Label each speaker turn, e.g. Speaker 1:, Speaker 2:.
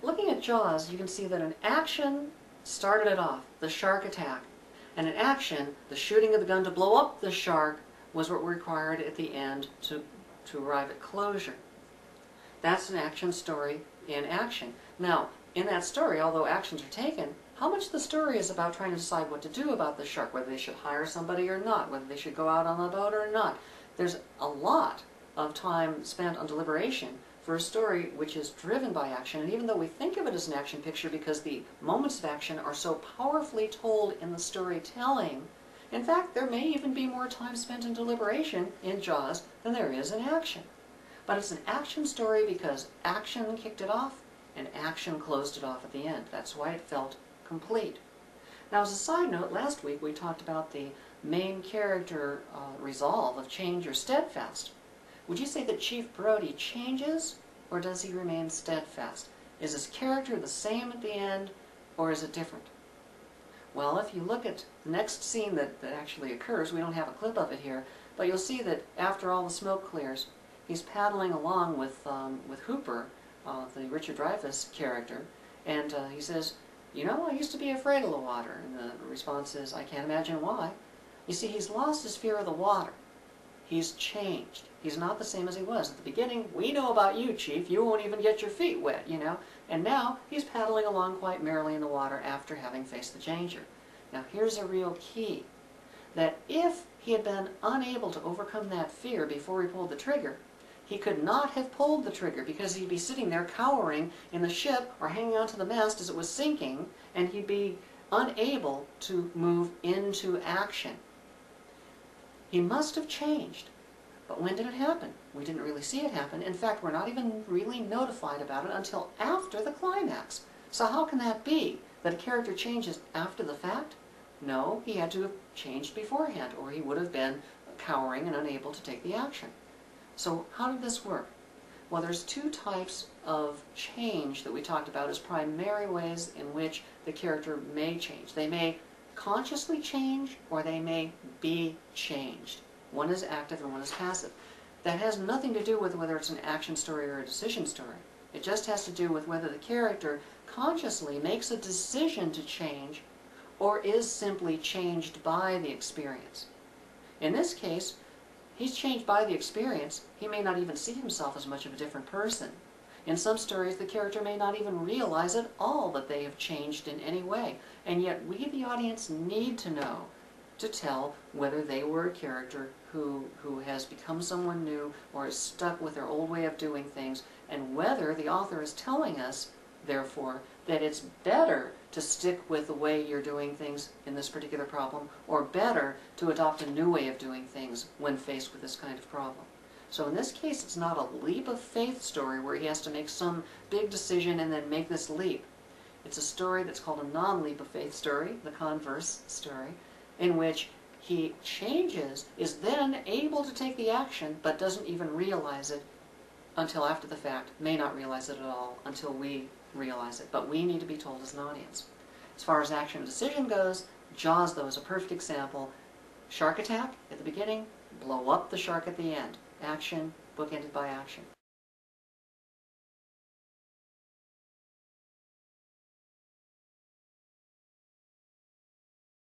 Speaker 1: Looking at Jaws, you can see that an action started it off, the shark attack. And an action, the shooting of the gun to blow up the shark, was what required at the end to arrive at closure. That's an action story in action. Now, in that story, although actions are taken, how much of the story is about trying to decide what to do about the shark, whether they should hire somebody or not, whether they should go out on the boat or not. There's a lot of time spent on deliberation for a story which is driven by action, and even though we think of it as an action picture because the moments of action are so powerfully told in the storytelling, in fact, there may even be more time spent in deliberation in Jaws than there is in action. But it's an action story because action kicked it off and action closed it off at the end. That's why it felt complete. Now, as a side note, last week we talked about the main character resolve of change or steadfast. Would you say that Chief Brody changes, or does he remain steadfast? Is his character the same at the end, or is it different? Well, if you look at the next scene that actually occurs, we don't have a clip of it here, but you'll see that after all the smoke clears, he's paddling along with Hooper, the Richard Dreyfuss character, and he says, "You know, I used to be afraid of the water." And the response is, "I can't imagine why." You see, he's lost his fear of the water. He's changed. He's not the same as he was. At the beginning, "We know about you, Chief. You won't even get your feet wet, you know." And now he's paddling along quite merrily in the water after having faced the danger. Now here's a real key. That if he had been unable to overcome that fear before he pulled the trigger, he could not have pulled the trigger because he'd be sitting there cowering in the ship or hanging onto the mast as it was sinking, and he'd be unable to move into action. He must have changed. But when did it happen? We didn't really see it happen. In fact, we're not even really notified about it until after the climax. So how can that be, that a character changes after the fact? No, he had to have changed beforehand, or he would have been cowering and unable to take the action. So how did this work? Well, there's two types of change that we talked about as primary ways in which the character may change. They may consciously change, or they may be changed. One is active and one is passive. That has nothing to do with whether it's an action story or a decision story. It just has to do with whether the character consciously makes a decision to change or is simply changed by the experience. In this case, he's changed by the experience. He may not even see himself as much of a different person. In some stories, the character may not even realize at all that they have changed in any way. And yet we, the audience, need to know to tell whether they were a character who has become someone new or is stuck with their old way of doing things, and whether the author is telling us, therefore, that it's better to stick with the way you're doing things in this particular problem, or better to adopt a new way of doing things when faced with this kind of problem. So in this case, it's not a leap of faith story where he has to make some big decision and then make this leap. It's a story that's called a non-leap of faith story, the converse story, in which he changes, is then able to take the action, but doesn't even realize it until after the fact, may not realize it at all until we realize it. But we need to be told as an audience. As far as action and decision goes, Jaws, though, is a perfect example. Shark attack at the beginning, blow up the shark at the end. Action, bookended by action.